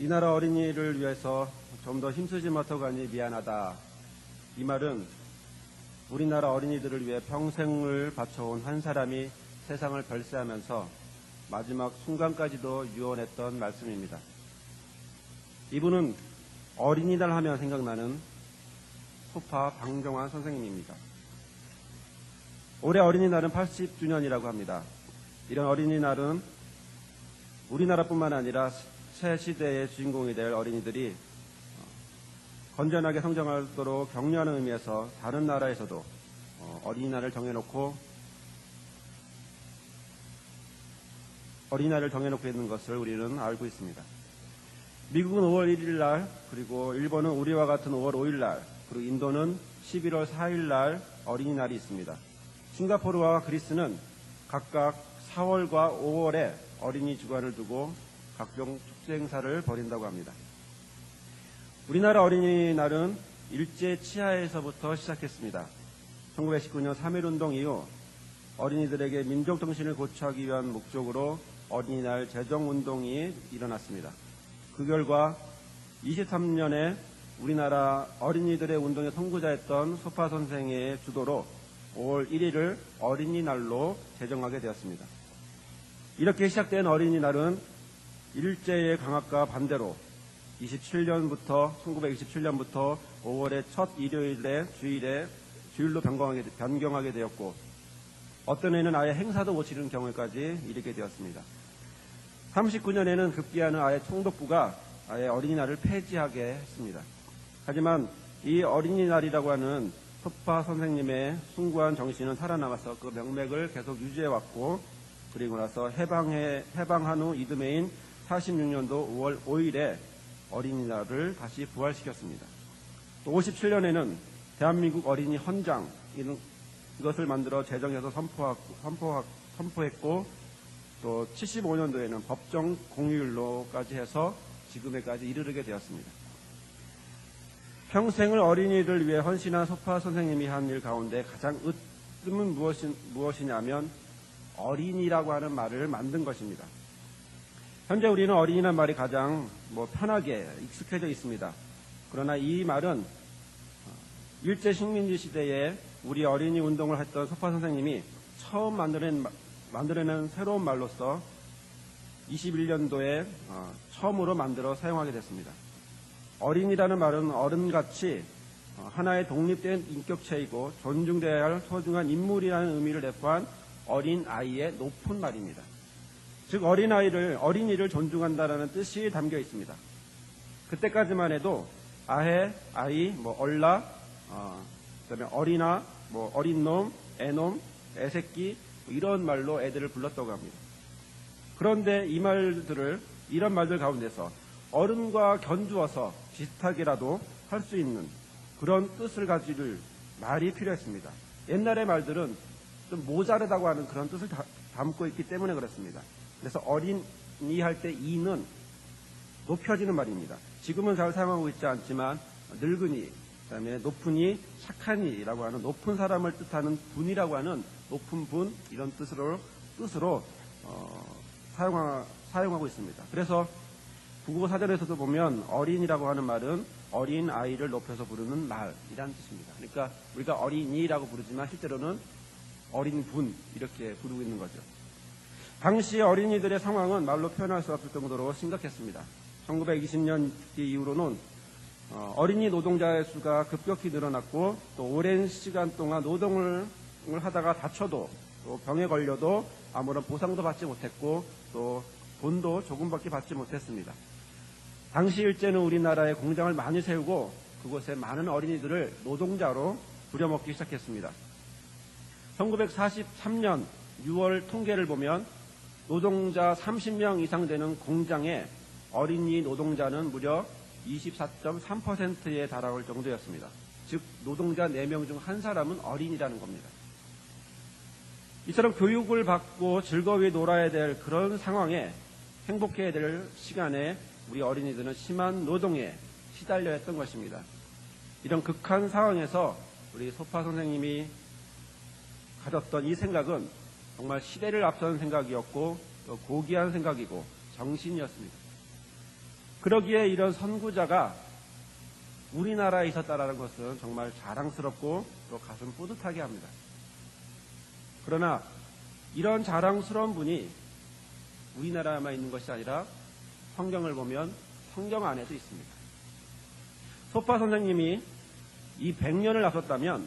이 나라 어린이를 위해서 좀 더 힘쓰지 못하가니 미안하다. 이 말은 우리나라 어린이들을 위해 평생을 바쳐온 한 사람이 세상을 별세하면서 마지막 순간까지도 유언했던 말씀입니다. 이분은 어린이날 하면 생각나는 소파 방정환 선생님입니다. 올해 어린이날은 80주년이라고 합니다. 이런 어린이날은 우리나라뿐만 아니라 새 시대의 주인공이 될 어린이들이 건전하게 성장하도록 격려하는 의미에서 다른 나라에서도 어린이날을 정해놓고 있는 것을 우리는 알고 있습니다. 미국은 5월 1일 날, 그리고 일본은 우리와 같은 5월 5일 날, 그리고 인도는 11월 4일 날 어린이날이 있습니다. 싱가포르와 그리스는 각각 4월과 5월에 어린이 주간을 두고 각종 축제 행사를 벌인다고 합니다. 우리나라 어린이날은 일제 치하에서부터 시작했습니다. 1919년 3.1운동 이후 어린이들에게 민족정신을 고취하기 위한 목적으로 어린이날 제정운동이 일어났습니다. 그 결과 23년에 우리나라 어린이들의 운동의 선구자였던 소파 선생의 주도로 5월 1일을 어린이날로 제정하게 되었습니다. 이렇게 시작된 어린이날은 일제의 강압과 반대로 1927년부터 5월의 첫 일요일에 주일로 변경하게 되었고, 어떤 해는 아예 행사도 못 치르는 경우까지 이르게 되었습니다. 39년에는 급기야는 아예 총독부가 아예 어린이날을 폐지하게 했습니다. 하지만 이 어린이날이라고 하는 소파 선생님의 숭고한 정신은 살아남아서 그 명맥을 계속 유지해왔고, 그리고 나서 해방한 후 이듬해인 46년도 5월 5일에 어린이날을 다시 부활시켰습니다. 또 57년에는 대한민국 어린이 헌장 이것을 만들어 제정해서 선포했고, 또 75년도에는 법정 공휴일로까지 해서 지금에까지 이르게 되었습니다. 평생을 어린이를 위해 헌신한 소파 선생님이 한 일 가운데 가장 으뜸은 무엇이냐면 어린이라고 하는 말을 만든 것입니다. 현재 우리는 어린이라는 말이 가장 편하게 익숙해져 있습니다. 그러나 이 말은 일제 식민지 시대에 우리 어린이 운동을 했던 소파 선생님이 처음 만들어낸 새로운 말로서 21년도에 처음으로 만들어 사용하게 됐습니다. 어린이라는 말은 어른같이 하나의 독립된 인격체이고 존중되어야 할 소중한 인물이라는 의미를 내포한 어린아이의 높은 말입니다. 즉 어린이를 존중한다라는 뜻이 담겨 있습니다. 그때까지만 해도 아해, 아이, 얼라, 그다음에 어린아, 어린 놈, 애놈, 애새끼 이런 말로 애들을 불렀다고 합니다. 그런데 이런 말들 가운데서 어른과 견주어서 비슷하게라도 할 수 있는 그런 뜻을 가질 말이 필요했습니다. 옛날의 말들은 좀 모자르다고 하는 그런 뜻을 담고 있기 때문에 그렇습니다. 그래서 어린이 할 때 이는 높여지는 말입니다. 지금은 잘 사용하고 있지 않지만 늙은이, 그다음에 높으니, 착하니라고 하는 높은 사람을 뜻하는 분이라고 하는 높은 분 이런 뜻으로 사용하고 있습니다. 그래서 국어 사전에서도 보면 어린이라고 하는 말은 어린 아이를 높여서 부르는 말이라는 뜻입니다. 그러니까 우리가 어린이라고 부르지만 실제로는 어린 분 이렇게 부르고 있는 거죠. 당시 어린이들의 상황은 말로 표현할 수 없을 정도로 심각했습니다. 1920년 이후로는 어린이 노동자의 수가 급격히 늘어났고, 또 오랜 시간 동안 노동을 하다가 다쳐도 또 병에 걸려도 아무런 보상도 받지 못했고, 또 돈도 조금밖에 받지 못했습니다. 당시 일제는 우리나라에 공장을 많이 세우고 그곳에 많은 어린이들을 노동자로 부려먹기 시작했습니다. 1943년 6월 통계를 보면 노동자 30명 이상 되는 공장에 어린이 노동자는 무려 24.3%에 달할 정도였습니다. 즉 노동자 4명 중 한 사람은 어린이라는 겁니다. 이처럼 교육을 받고 즐거이 놀아야 될 그런 상황에, 행복해야 될 시간에 우리 어린이들은 심한 노동에 시달려 했던 것입니다. 이런 극한 상황에서 우리 소파 선생님이 가졌던 이 생각은 정말 시대를 앞서는 생각이었고 또 고귀한 생각이고 정신이었습니다. 그러기에 이런 선구자가 우리나라에 있었다라는 것은 정말 자랑스럽고 또 가슴 뿌듯하게 합니다. 그러나 이런 자랑스러운 분이 우리나라에만 있는 것이 아니라 성경을 보면 성경 안에도 있습니다. 소파 선생님이 이 100년을 앞섰다면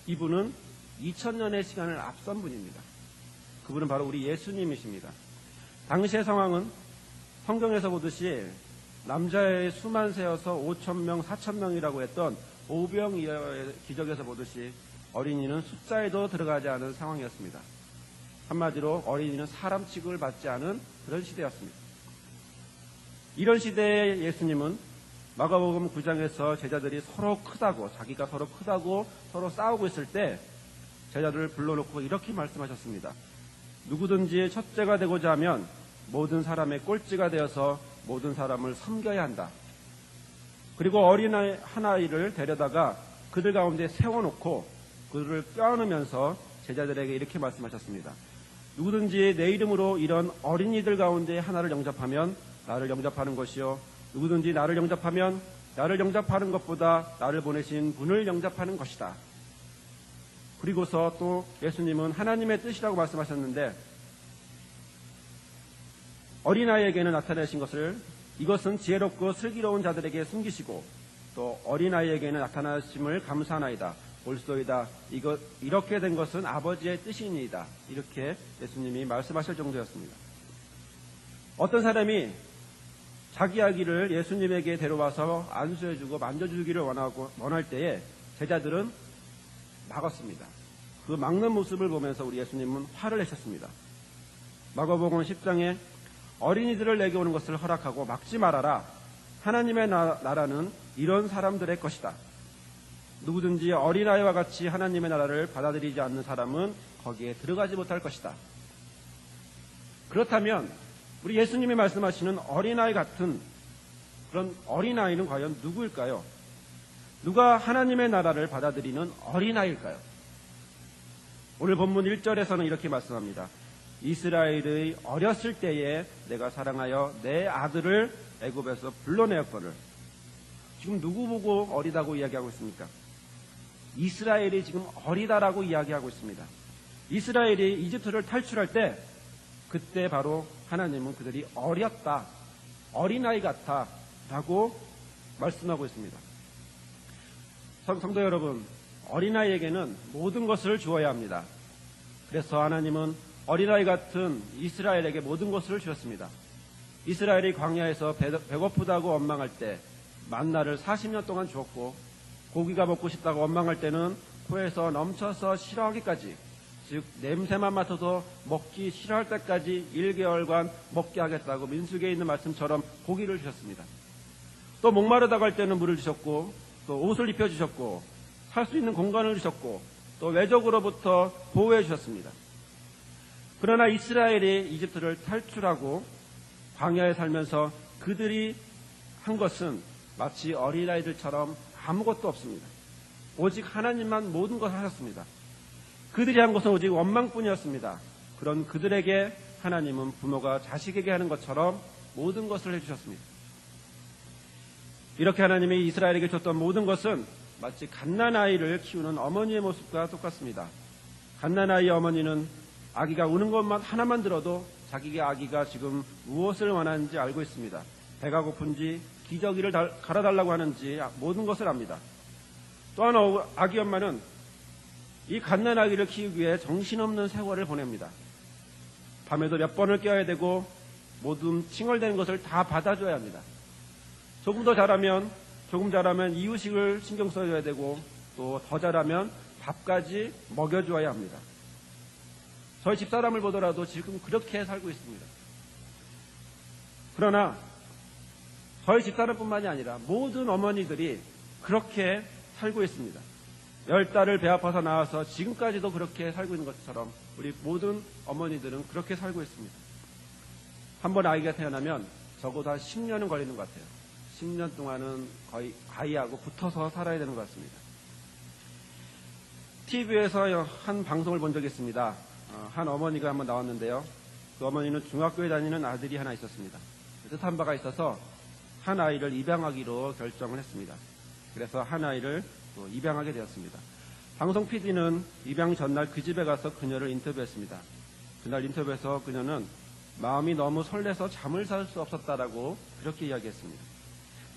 이분은 2000년의 시간을 앞선 분입니다. 그분은 바로 우리 예수님이십니다. 당시의 상황은 성경에서 보듯이 남자의 수만 세어서 5,000명, 4,000명이라고 했던 오병이어의 기적에서 보듯이 어린이는 숫자에도 들어가지 않은 상황이었습니다. 한마디로 어린이는 사람 취급을 받지 않은 그런 시대였습니다. 이런 시대의 예수님은 마가복음 9장에서 제자들이 서로 크다고, 자기가 서로 크다고 서로 싸우고 있을 때 제자들을 불러놓고 이렇게 말씀하셨습니다. 누구든지 첫째가 되고자 하면 모든 사람의 꼴찌가 되어서 모든 사람을 섬겨야 한다. 그리고 어린아이 하나를 데려다가 그들 가운데 세워놓고 그들을 껴안으면서 제자들에게 이렇게 말씀하셨습니다. 누구든지 내 이름으로 이런 어린이들 가운데 하나를 영접하면 나를 영접하는 것이요, 누구든지 나를 영접하면 나를 영접하는 것보다 나를 보내신 분을 영접하는 것이다. 그리고서 또 예수님은 하나님의 뜻이라고 말씀하셨는데 어린아이에게는 나타내신 것을 이것은 지혜롭고 슬기로운 자들에게 숨기시고 또 어린아이에게는 나타나심을 감사하나이다. 올소이다. 이렇게 된 것은 아버지의 뜻이니이다. 이렇게 예수님이 말씀하실 정도였습니다. 어떤 사람이 자기 아기를 예수님에게 데려와서 안수해주고 만져주기를 원할 때에 제자들은 막았습니다. 그 막는 모습을 보면서 우리 예수님은 화를 내셨습니다. 마가복음 10장에 어린이들을 내게 오는 것을 허락하고 막지 말아라. 하나님의 나라는 이런 사람들의 것이다. 누구든지 어린아이와 같이 하나님의 나라를 받아들이지 않는 사람은 거기에 들어가지 못할 것이다. 그렇다면 우리 예수님이 말씀하시는 어린아이 같은 그런 어린아이는 과연 누구일까요? 누가 하나님의 나라를 받아들이는 어린아이일까요? 오늘 본문 1절에서는 이렇게 말씀합니다. 이스라엘의 어렸을 때에 내가 사랑하여 내 아들을 애굽에서 불러내었거늘. 지금 누구 보고 어리다고 이야기하고 있습니까? 이스라엘이 지금 어리다라고 이야기하고 있습니다. 이스라엘이 이집트를 탈출할 때 그때 바로 하나님은 그들이 어렸다, 어린아이 같아 라고 말씀하고 있습니다. 성도 여러분, 어린아이에게는 모든 것을 주어야 합니다. 그래서 하나님은 어린아이 같은 이스라엘에게 모든 것을 주었습니다. 이스라엘이 광야에서 배고프다고 원망할 때 만나를 40년 동안 주었고 고기가 먹고 싶다고 원망할 때는 코에서 넘쳐서 싫어하기까지, 즉 냄새만 맡아도 먹기 싫어할 때까지 1개월간 먹게 하겠다고 민수기에 있는 말씀처럼 고기를 주셨습니다. 또 목마르다고 할 때는 물을 주셨고 또 옷을 입혀주셨고 살 수 있는 공간을 주셨고 또 외적으로부터 보호해 주셨습니다. 그러나 이스라엘이 이집트를 탈출하고 광야에 살면서 그들이 한 것은 마치 어린아이들처럼 아무것도 없습니다. 오직 하나님만 모든 것을 하셨습니다. 그들이 한 것은 오직 원망뿐이었습니다. 그런 그들에게 하나님은 부모가 자식에게 하는 것처럼 모든 것을 해주셨습니다. 이렇게 하나님이 이스라엘에게 줬던 모든 것은 마치 갓난아이를 키우는 어머니의 모습과 똑같습니다. 갓난아이의 어머니는 아기가 우는 것만 하나만 들어도 자기의 아기가 지금 무엇을 원하는지 알고 있습니다. 배가 고픈지 기저귀를 갈아달라고 하는지 모든 것을 압니다. 또한 아기 엄마는 이 갓난아기를 키우기 위해 정신없는 세월을 보냅니다. 밤에도 몇 번을 깨어야 되고 모든 칭얼대는 것을 다 받아줘야 합니다. 조금 자라면 이유식을 신경 써줘야 되고 또 더 자라면 밥까지 먹여줘야 합니다. 저희 집사람을 보더라도 지금 그렇게 살고 있습니다. 그러나 저희 집사람뿐만이 아니라 모든 어머니들이 그렇게 살고 있습니다. 10달을 배 아파서 나와서 지금까지도 그렇게 살고 있는 것처럼 우리 모든 어머니들은 그렇게 살고 있습니다. 한 번 아이가 태어나면 적어도 한 10년은 걸리는 것 같아요. 10년 동안은 거의 아이하고 붙어서 살아야 되는 것 같습니다. TV에서 한 방송을 본 적이 있습니다. 한 어머니가 한번 나왔는데요. 그 어머니는 중학교에 다니는 아들이 하나 있었습니다. 뜻한 바가 있어서 한 아이를 입양하기로 결정을 했습니다. 그래서 한 아이를 또 입양하게 되었습니다. 방송 PD는 입양 전날 그 집에 가서 그녀를 인터뷰했습니다. 그날 인터뷰에서 그녀는 마음이 너무 설레서 잠을 잘 수 없었다라고 그렇게 이야기했습니다.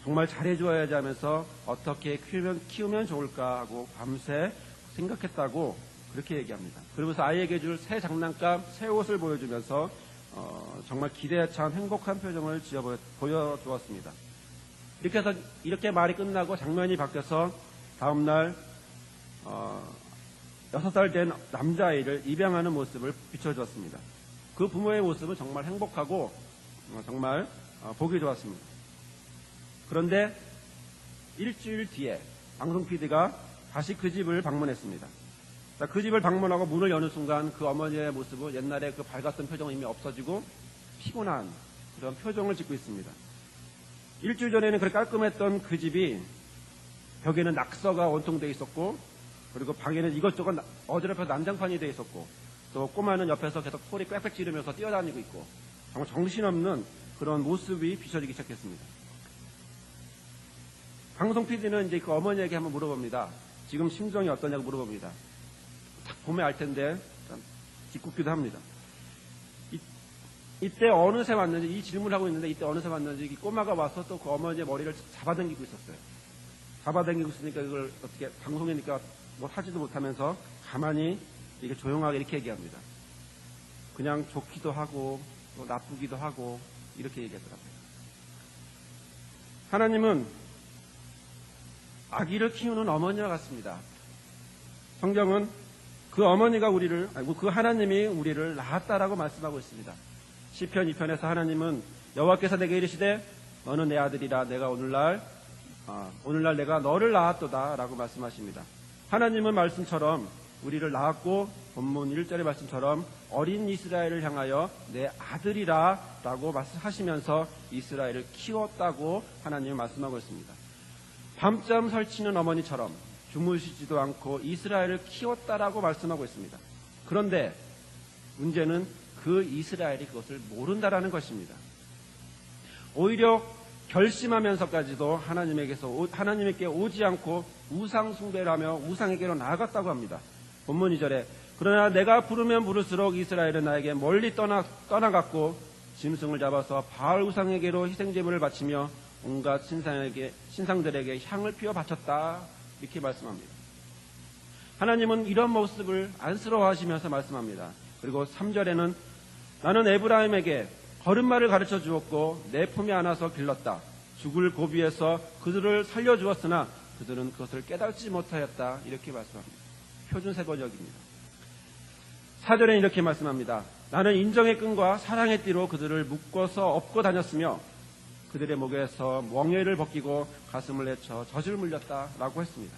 정말 잘해줘야지 하면서 어떻게 키우면 좋을까 하고 밤새 생각했다고 그렇게 얘기합니다. 그러면서 아이에게 줄 새 장난감, 새 옷을 보여주면서 정말 기대에 찬 행복한 표정을 보여주었습니다. 이렇게 해서 이렇게 말이 끝나고 장면이 바뀌어서 다음날 6살 된 남자아이를 입양하는 모습을 비춰주었습니다. 그 부모의 모습은 정말 행복하고 정말 보기 좋았습니다. 그런데 일주일 뒤에 방송 PD가 다시 그 집을 방문했습니다. 자, 그 집을 방문하고 문을 여는 순간 그 어머니의 모습은 옛날에 그 밝았던 표정은 이미 없어지고 피곤한 그런 표정을 짓고 있습니다. 일주일 전에는 그렇게 깔끔했던 그 집이 벽에는 낙서가 원통되어 있었고, 그리고 방에는 이것저것 어지럽혀서 난장판이 되어 있었고, 또 꼬마는 옆에서 계속 소리 빽빽 지르면서 뛰어다니고 있고, 정말 정신없는 그런 모습이 비춰지기 시작했습니다. 방송 PD는 이제 그 어머니에게 한번 물어봅니다. 지금 심정이 어떠냐고 물어봅니다. 딱 보면 알 텐데 참 짓궂기도 합니다. 이때 어느새 왔는지, 이 질문을 하고 있는데 이때 어느새 왔는지 이 꼬마가 와서 또 그 어머니의 머리를 잡아당기고 있었어요. 잡아당기고 있으니까 이걸 어떻게 방송이니까 뭐 하지도 못하면서 가만히 이게 조용하게 이렇게 얘기합니다. 그냥 좋기도 하고 또 나쁘기도 하고 이렇게 얘기하더라고요. 하나님은 아기를 키우는 어머니와 같습니다. 성경은 그 어머니가 그 하나님이 우리를 낳았다라고 말씀하고 있습니다. 시편 2편에서 하나님은 여호와께서 내게 이르시되 너는 내 아들이라 내가 오늘날 내가 너를 낳았도다 라고 말씀하십니다. 하나님은 말씀처럼 우리를 낳았고 본문 1절의 말씀처럼 어린 이스라엘을 향하여 내 아들이라 라고 말씀하시면서 이스라엘을 키웠다고 하나님은 말씀하고 있습니다. 밤잠 설치는 어머니처럼 주무시지도 않고 이스라엘을 키웠다라고 말씀하고 있습니다. 그런데 문제는 그 이스라엘이 그것을 모른다라는 것입니다. 오히려 결심하면서까지도 하나님에게 오지 않고 우상 숭배를 하며 우상에게로 나아갔다고 합니다. 본문 2절에 그러나 내가 부르면 부를수록 이스라엘은 나에게 멀리 떠나갔고 짐승을 잡아서 바알 우상에게로 희생제물을 바치며 온갖 신상들에게 향을 피워 바쳤다 이렇게 말씀합니다. 하나님은 이런 모습을 안쓰러워하시면서 말씀합니다. 그리고 3절에는 나는 에브라임에게 걸음마를 가르쳐 주었고 내 품에 안아서 길렀다. 죽을 고비에서 그들을 살려주었으나 그들은 그것을 깨닫지 못하였다. 이렇게 말씀합니다. 표준세번역입니다. 4절에는 이렇게 말씀합니다. 나는 인정의 끈과 사랑의 띠로 그들을 묶어서 업고 다녔으며 그들의 목에서 멍에를 벗기고 가슴을 내쳐 젖을 물렸다라고 했습니다.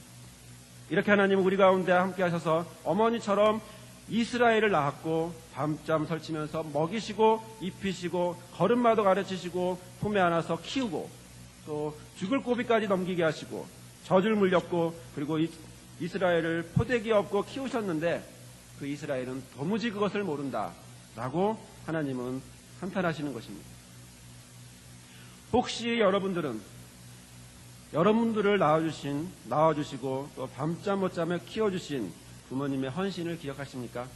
이렇게 하나님은 우리 가운데 함께 하셔서 어머니처럼 이스라엘을 낳았고 밤잠 설치면서 먹이시고 입히시고 걸음마도 가르치시고 품에 안아서 키우고 또 죽을 고비까지 넘기게 하시고 젖을 물렸고 그리고 이스라엘을 포대기에 업고 키우셨는데 그 이스라엘은 도무지 그것을 모른다라고 하나님은 한탄하시는 것입니다. 혹시 여러분들을 낳아주시고 또 밤잠 못 자며 키워주신 부모님의 헌신을 기억하십니까?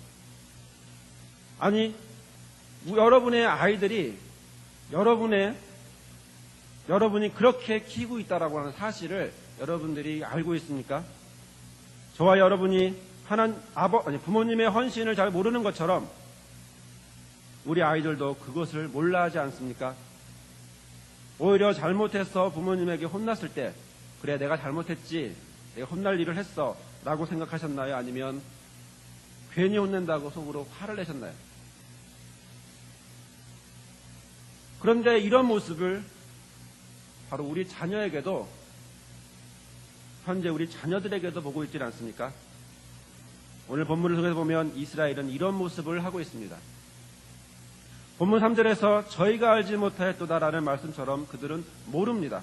아니, 여러분의 아이들이 여러분이 그렇게 키우고 있다라고 하는 사실을 여러분들이 알고 있습니까? 저와 여러분이 부모님의 헌신을 잘 모르는 것처럼 우리 아이들도 그것을 몰라 하지 않습니까? 오히려 잘못해서 부모님에게 혼났을 때 그래 내가 잘못했지 내가 혼날 일을 했어 라고 생각하셨나요? 아니면 괜히 혼낸다고 속으로 화를 내셨나요? 그런데 이런 모습을 바로 우리 자녀에게도 현재 우리 자녀들에게도 보고 있지 않습니까? 오늘 본문을 통해서 보면 이스라엘은 이런 모습을 하고 있습니다. 본문 3절에서 저희가 알지 못하였도다라는 말씀처럼 그들은 모릅니다.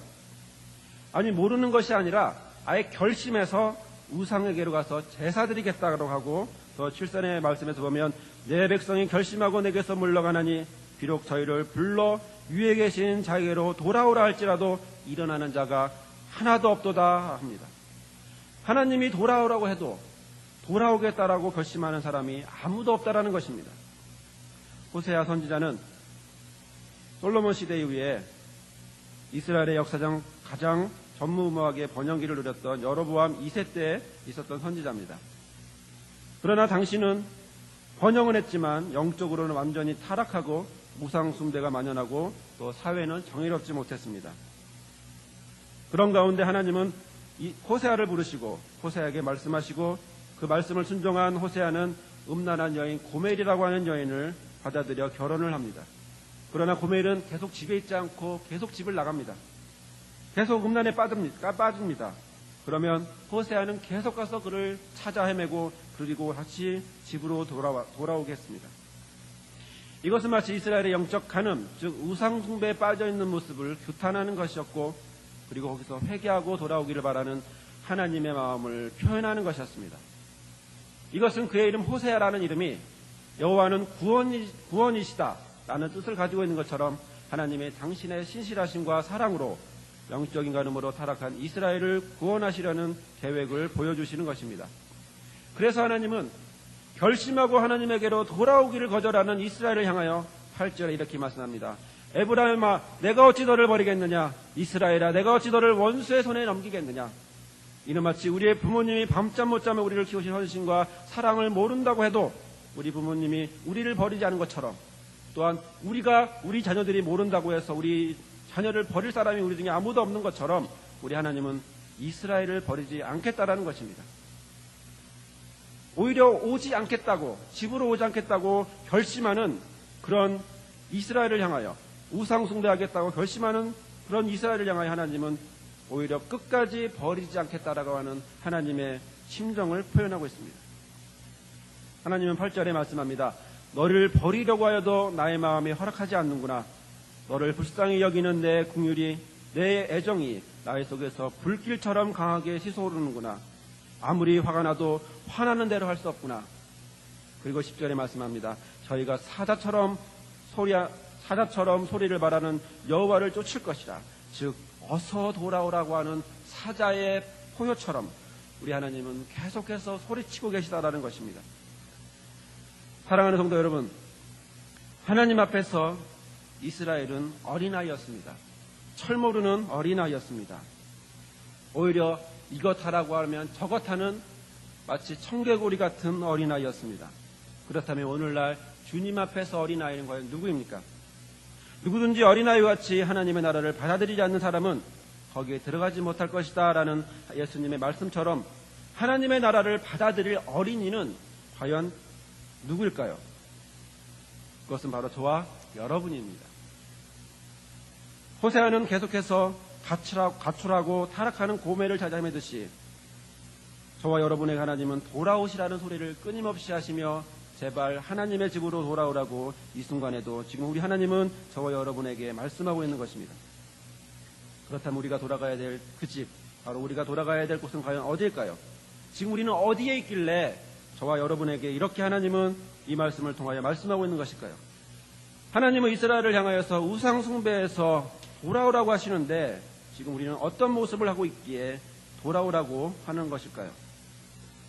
아니 모르는 것이 아니라 아예 결심해서 우상에게로 가서 제사 드리겠다고 하고 또 7절의 말씀에서 보면 내 백성이 결심하고 내게서 물러가나니 비록 저희를 불러 위에 계신 자에게로 돌아오라 할지라도 일어나는 자가 하나도 없도다 합니다. 하나님이 돌아오라고 해도 돌아오겠다라고 결심하는 사람이 아무도 없다라는 것입니다. 호세아 선지자는 솔로몬 시대 이후에 이스라엘의 역사상 가장 전무후무하게 번영기를 누렸던 여로보암 2세 때 있었던 선지자입니다. 그러나 당시는 번영은 했지만 영적으로는 완전히 타락하고 무상숭배가 만연하고 또 사회는 정의롭지 못했습니다. 그런 가운데 하나님은 이 호세아를 부르시고 호세아에게 말씀하시고 그 말씀을 순종한 호세아는 음란한 여인 고멜이라고 하는 여인을 받아들여 결혼을 합니다. 그러나 고멜은 계속 집에 있지 않고 계속 집을 나갑니다. 계속 음란에 빠집니다. 그러면 호세아는 계속 가서 그를 찾아 헤매고 그리고 다시 집으로 돌아오겠습니다. 이것은 마치 이스라엘의 영적 간음, 즉 우상숭배에 빠져있는 모습을 규탄하는 것이었고 그리고 거기서 회개하고 돌아오기를 바라는 하나님의 마음을 표현하는 것이었습니다. 이것은 그의 이름 호세아라는 이름이 여호와는 구원이시다 라는 뜻을 가지고 있는 것처럼 하나님의 당신의 신실하심과 사랑으로 영적인 간음으로 타락한 이스라엘을 구원하시려는 계획을 보여주시는 것입니다. 그래서 하나님은 결심하고 하나님에게로 돌아오기를 거절하는 이스라엘을 향하여 8절에 이렇게 말씀합니다. 에브라임아 내가 어찌 너를 버리겠느냐, 이스라엘아 내가 어찌 너를 원수의 손에 넘기겠느냐. 이는 마치 우리의 부모님이 밤잠 못 자며 우리를 키우신 헌신과 사랑을 모른다고 해도 우리 부모님이 우리를 버리지 않은 것처럼, 또한 우리 자녀들이 모른다고 해서 우리 자녀를 버릴 사람이 우리 중에 아무도 없는 것처럼 우리 하나님은 이스라엘을 버리지 않겠다라는 것입니다. 오히려 오지 않겠다고, 집으로 오지 않겠다고 결심하는 그런 이스라엘을 향하여, 우상숭배하겠다고 결심하는 그런 이스라엘을 향하여 하나님은 오히려 끝까지 버리지 않겠다라고 하는 하나님의 심정을 표현하고 있습니다. 하나님은 8절에 말씀합니다. 너를 버리려고 하여도 나의 마음이 허락하지 않는구나. 너를 불쌍히 여기는 내 긍휼이, 내 애정이 나의 속에서 불길처럼 강하게 솟아오르는구나. 아무리 화가 나도 화나는 대로 할 수 없구나. 그리고 10절에 말씀합니다. 저희가 사자처럼 소리를 말하는 여호와를 쫓을 것이라. 즉 어서 돌아오라고 하는 사자의 포효처럼 우리 하나님은 계속해서 소리치고 계시다라는 것입니다. 사랑하는 성도 여러분, 하나님 앞에서 이스라엘은 어린아이였습니다. 철모르는 어린아이였습니다. 오히려 이것 하라고 하면 저것 하는 마치 청개구리 같은 어린아이였습니다. 그렇다면 오늘날 주님 앞에서 어린아이는 과연 누구입니까? 누구든지 어린아이같이 하나님의 나라를 받아들이지 않는 사람은 거기에 들어가지 못할 것이다 라는 예수님의 말씀처럼 하나님의 나라를 받아들일 어린이는 과연 누구일까요? 그것은 바로 저와 여러분입니다. 호세아는 계속해서 가출하고 타락하는 고멜을 찾아 헤매듯이 저와 여러분의 하나님은 돌아오시라는 소리를 끊임없이 하시며 제발 하나님의 집으로 돌아오라고 이 순간에도 지금 우리 하나님은 저와 여러분에게 말씀하고 있는 것입니다. 그렇다면 우리가 돌아가야 될 그 집, 바로 우리가 돌아가야 될 곳은 과연 어디일까요? 지금 우리는 어디에 있길래 저와 여러분에게 이렇게 하나님은 이 말씀을 통하여 말씀하고 있는 것일까요? 하나님은 이스라엘을 향하여서 우상숭배에서 돌아오라고 하시는데 지금 우리는 어떤 모습을 하고 있기에 돌아오라고 하는 것일까요?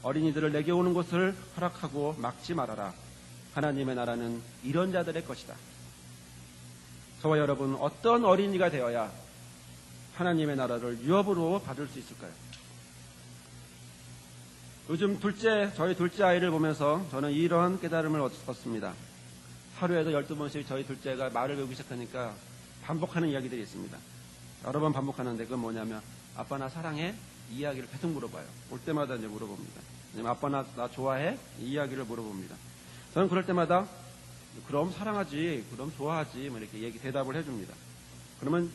어린이들을 내게 오는 것을 허락하고 막지 말아라. 하나님의 나라는 이런 자들의 것이다. 저와 여러분 어떤 어린이가 되어야 하나님의 나라를 유업으로 받을 수 있을까요? 요즘 저희 둘째 아이를 보면서 저는 이런 깨달음을 얻습니다. 하루에도 12번씩 저희 둘째가 말을 배우기 시작하니까 반복하는 이야기들이 있습니다. 여러 번 반복하는데 그건 뭐냐면 아빠 나 사랑해? 이 이야기를 계속 물어봐요. 올 때마다 이제 물어봅니다. 아니면 아빠 나 좋아해? 이 이야기를 물어봅니다. 저는 그럴 때마다 그럼 사랑하지, 그럼 좋아하지 뭐 이렇게 대답을 해줍니다. 그러면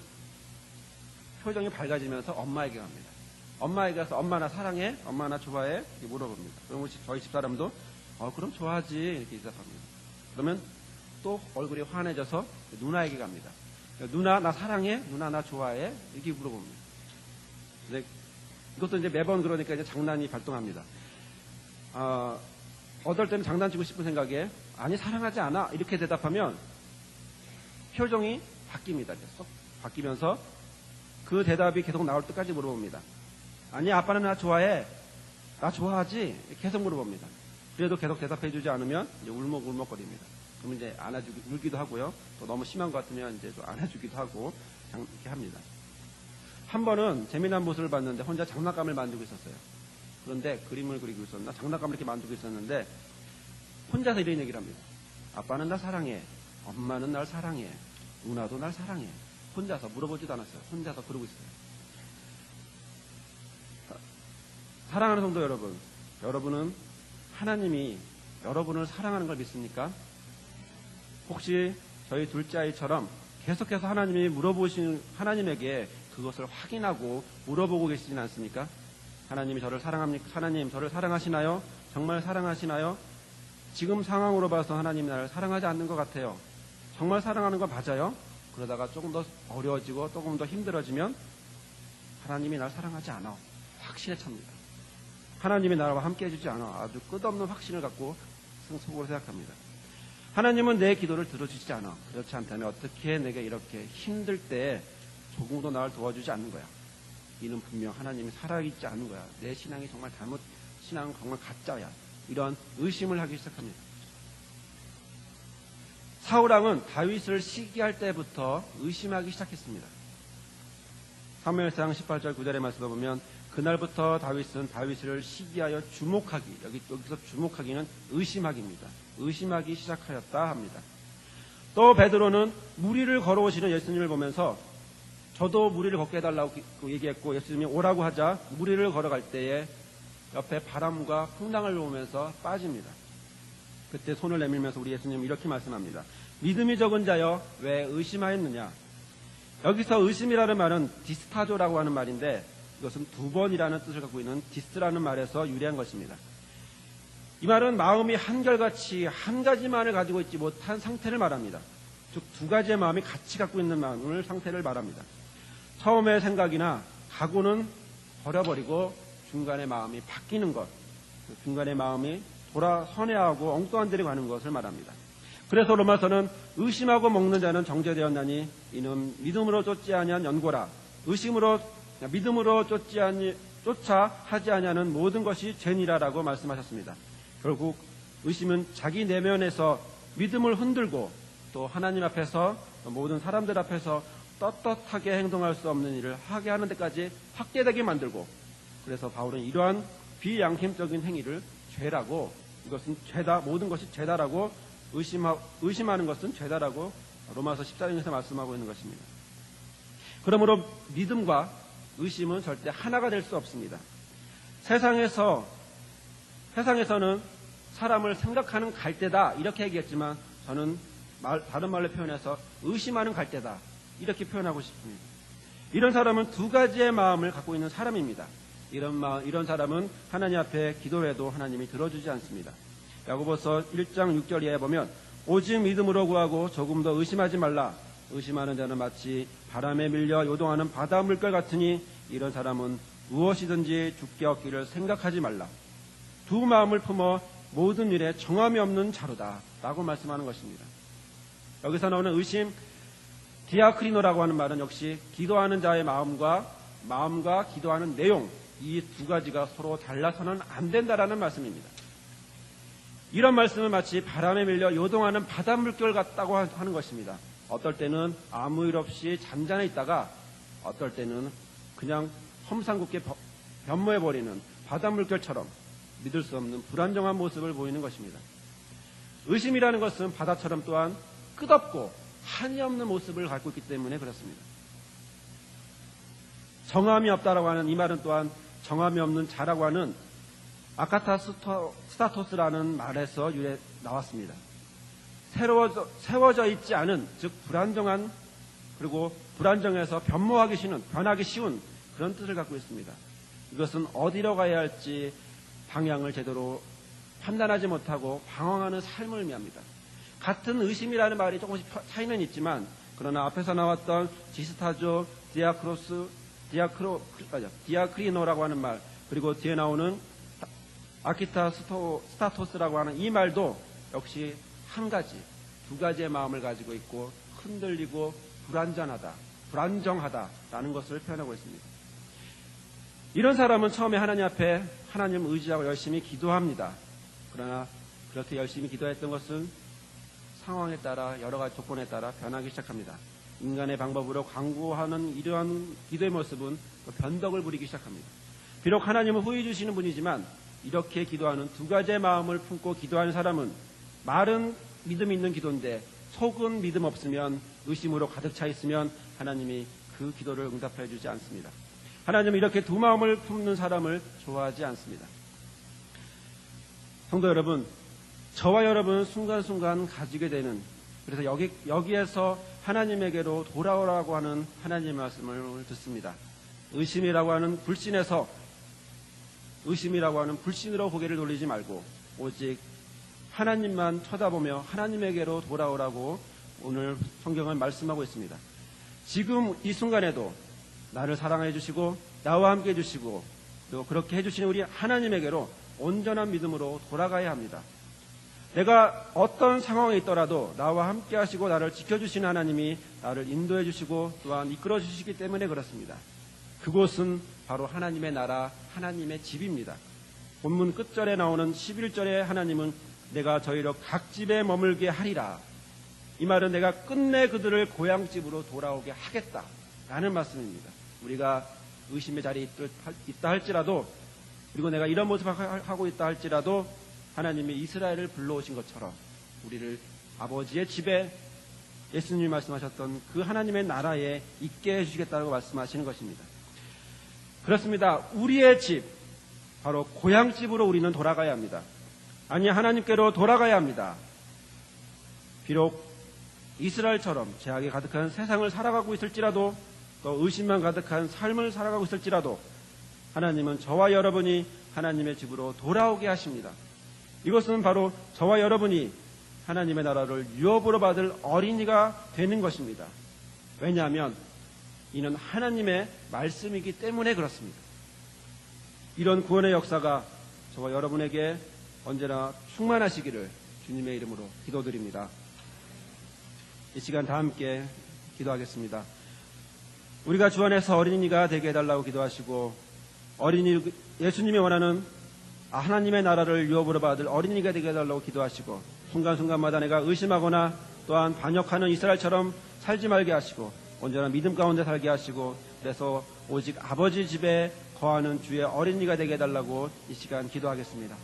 표정이 밝아지면서 엄마에게 갑니다. 엄마에게 가서 엄마 나 사랑해? 엄마 나 좋아해? 이렇게 물어봅니다. 그러면 저희 집사람도 그럼 좋아하지 이렇게 대답합니다. 그러면 또 얼굴이 환해져서 누나에게 갑니다. 누나 나 사랑해? 누나 나 좋아해? 이렇게 물어봅니다. 근데 이것도 이제 매번 그러니까 이제 장난이 발동합니다. 어떨 때는 장난치고 싶은 생각에 아니 사랑하지 않아 이렇게 대답하면 표정이 바뀝니다. 쏙 바뀌면서 그 대답이 계속 나올 때까지 물어봅니다. 아니, 아빠는 나 좋아해. 나 좋아하지? 계속 물어봅니다. 그래도 계속 대답해주지 않으면 이제 울먹울먹거립니다. 그럼 이제 울기도 하고요. 또 너무 심한 것 같으면 이제 또 안아주기도 하고 이렇게 합니다. 한 번은 재미난 모습을 봤는데 혼자 장난감을 만들고 있었어요. 그런데 그림을 그리고 있었나? 장난감을 이렇게 만들고 있었는데 혼자서 이런 얘기를 합니다. 아빠는 나 사랑해. 엄마는 날 사랑해. 누나도 날 사랑해. 혼자서 물어보지도 않았어요. 혼자서 그러고 있어요. 사랑하는 성도 여러분, 여러분은 하나님이 여러분을 사랑하는 걸 믿습니까? 혹시 저희 둘째 아이처럼 계속해서 하나님이 물어보신 하나님에게 그것을 확인하고 물어보고 계시진 않습니까? 하나님이 저를 사랑합니까? 하나님 저를 사랑하시나요? 정말 사랑하시나요? 지금 상황으로 봐서 하나님이 나를 사랑하지 않는 것 같아요. 정말 사랑하는 건 맞아요? 그러다가 조금 더 어려워지고 조금 더 힘들어지면 하나님이 나를 사랑하지 않아. 확신에 찹니다. 하나님이 나와 함께 해주지 않아. 아주 끝없는 확신을 갖고 속으로 생각합니다. 하나님은 내 기도를 들어주지 않아. 그렇지 않다면 어떻게 내가 이렇게 힘들 때 조금도 나를 도와주지 않는 거야. 이는 분명 하나님이 살아있지 않은 거야. 내 신앙이 정말 신앙은 정말 가짜야. 이런 의심을 하기 시작합니다. 사울왕은 다윗을 시기할 때부터 의심하기 시작했습니다. 사무엘상 18절 9절의 말씀을 보면 그날부터 다윗은 다윗을 시기하여 주목하기, 여기서 주목하기는 의심하기입니다. 의심하기 시작하였다 합니다. 또 베드로는 무리를 걸어오시는 예수님을 보면서 저도 무리를 걷게 해달라고 얘기했고 예수님이 오라고 하자 무리를 걸어갈 때에 옆에 바람과 풍랑을 보면서 빠집니다. 그때 손을 내밀면서 우리 예수님은 이렇게 말씀합니다. 믿음이 적은 자여 왜 의심하였느냐. 여기서 의심이라는 말은 디스타조라고 하는 말인데 이것은 두 번이라는 뜻을 갖고 있는 디스라는 말에서 유래한 것입니다. 이 말은 마음이 한결같이 한 가지만을 가지고 있지 못한 상태를 말합니다. 즉 두 가지의 마음이 같이 갖고 있는 마음을 상태를 말합니다. 처음의 생각이나 각오는 버려버리고 중간에 마음이 바뀌는 것, 중간에 마음이 선회하고 엉뚱한 데로 가는 것을 말합니다. 그래서 로마서는 의심하고 먹는 자는 정죄되었나니 이는 믿음으로 쫓지 아니한 연고라. 믿음으로 쫓아 하지 아니하는 모든 것이 죄니라라고 말씀하셨습니다. 결국 의심은 자기 내면에서 믿음을 흔들고 또 하나님 앞에서 모든 사람들 앞에서 떳떳하게 행동할 수 없는 일을 하게 하는 데까지 확대되게 만들고 그래서 바울은 이러한 비양심적인 행위를 죄라고 이것은 죄다 모든 것이 죄다라고 의심하는 것은 죄다라고 로마서 14장에서 말씀하고 있는 것입니다. 그러므로 믿음과 의심은 절대 하나가 될 수 없습니다. 세상에서는 사람을 생각하는 갈대다 이렇게 얘기했지만 저는 다른 말로 표현해서 의심하는 갈대다 이렇게 표현하고 싶습니다. 이런 사람은 두 가지의 마음을 갖고 있는 사람입니다. 이런 사람은 하나님 앞에 기도를 해도 하나님이 들어주지 않습니다. 야고보서 1장 6절 이하에 보면 오직 믿음으로 구하고 조금 더 의심하지 말라. 의심하는 자는 마치 바람에 밀려 요동하는 바다 물결 같으니 이런 사람은 무엇이든지 죽게 얻기를 생각하지 말라. 두 마음을 품어 모든 일에 정함이 없는 자로다 라고 말씀하는 것입니다. 여기서 나오는 의심, 디아크리노라고 하는 말은 역시 기도하는 자의 마음과 기도하는 내용 이 두 가지가 서로 달라서는 안 된다라는 말씀입니다. 이런 말씀은 마치 바람에 밀려 요동하는 바닷물결 같다고 하는 것입니다. 어떨 때는 아무 일 없이 잠잠해 있다가 어떨 때는 그냥 험상궂게 변모해버리는 바닷물결처럼 믿을 수 없는 불안정한 모습을 보이는 것입니다. 의심이라는 것은 바다처럼 또한 끝없고 한이 없는 모습을 갖고 있기 때문에 그렇습니다. 정함이 없다라고 하는 이 말은 또한 정함이 없는 자라고 하는 아카타스타토스라는 말에서 나왔습니다. 세워져 있지 않은, 즉 불안정한, 그리고 불안정해서 변하기 쉬운 그런 뜻을 갖고 있습니다. 이것은 어디로 가야 할지 방향을 제대로 판단하지 못하고 방황하는 삶을 의미합니다. 같은 의심이라는 말이 조금씩 차이는 있지만 그러나 앞에서 나왔던 디스타조, 디아크리노라고 하는 말 그리고 뒤에 나오는 아키타스타토스라고 하는 이 말도 역시 한 가지, 두 가지의 마음을 가지고 있고 흔들리고 불안전하다, 불안정하다라는 것을 표현하고 있습니다. 이런 사람은 처음에 하나님 앞에 하나님 의지하고 열심히 기도합니다. 그러나 그렇게 열심히 기도했던 것은 상황에 따라 여러 가지 조건에 따라 변하기 시작합니다. 인간의 방법으로 강구하는 이러한 기도의 모습은 변덕을 부리기 시작합니다. 비록 하나님은 후회 주시는 분이지만 이렇게 기도하는 두 가지의 마음을 품고 기도하는 사람은 말은 믿음 있는 기도인데 속은 믿음 없으면 의심으로 가득 차 있으면 하나님이 그 기도를 응답해 주지 않습니다. 하나님은 이렇게 두 마음을 품는 사람을 좋아하지 않습니다. 성도 여러분, 저와 여러분은 순간순간 가지게 되는, 그래서 여기에서 하나님에게로 돌아오라고 하는 하나님의 말씀을 듣습니다. 의심이라고 하는 불신으로 고개를 돌리지 말고 오직 하나님만 쳐다보며 하나님에게로 돌아오라고 오늘 성경은 말씀하고 있습니다. 지금 이 순간에도 나를 사랑해 주시고 나와 함께 해주시고 또 그렇게 해주시는 우리 하나님에게로 온전한 믿음으로 돌아가야 합니다. 내가 어떤 상황에 있더라도 나와 함께 하시고 나를 지켜주시는 하나님이 나를 인도해 주시고 또한 이끌어 주시기 때문에 그렇습니다. 그곳은 바로 하나님의 나라, 하나님의 집입니다. 본문 끝절에 나오는 11절에 하나님은 내가 저희로 각 집에 머물게 하리라. 이 말은 내가 끝내 그들을 고향집으로 돌아오게 하겠다라는 말씀입니다. 우리가 의심의 자리에 있다 할지라도, 그리고 내가 이런 모습을 하고 있다 할지라도 하나님이 이스라엘을 불러오신 것처럼 우리를 아버지의 집에 예수님이 말씀하셨던 그 하나님의 나라에 있게 해주시겠다고 말씀하시는 것입니다. 그렇습니다. 우리의 집, 바로 고향집으로 우리는 돌아가야 합니다. 아니, 하나님께로 돌아가야 합니다. 비록 이스라엘처럼 죄악이 가득한 세상을 살아가고 있을지라도, 또 의심만 가득한 삶을 살아가고 있을지라도 하나님은 저와 여러분이 하나님의 집으로 돌아오게 하십니다. 이것은 바로 저와 여러분이 하나님의 나라를 유업으로 받을 어린이가 되는 것입니다. 왜냐하면 이는 하나님의 말씀이기 때문에 그렇습니다. 이런 구원의 역사가 저와 여러분에게 언제나 충만하시기를 주님의 이름으로 기도드립니다. 이 시간 다 함께 기도하겠습니다. 우리가 주 안에서 어린이가 되게 해달라고 기도하시고, 예수님이 원하는 하나님의 나라를 유업으로 받을 어린이가 되게 해달라고 기도하시고, 순간순간마다 내가 의심하거나 또한 반역하는 이스라엘처럼 살지 말게 하시고 언제나 믿음 가운데 살게 하시고, 그래서 오직 아버지 집에 거하는 주의 어린이가 되게 해달라고 이 시간 기도하겠습니다.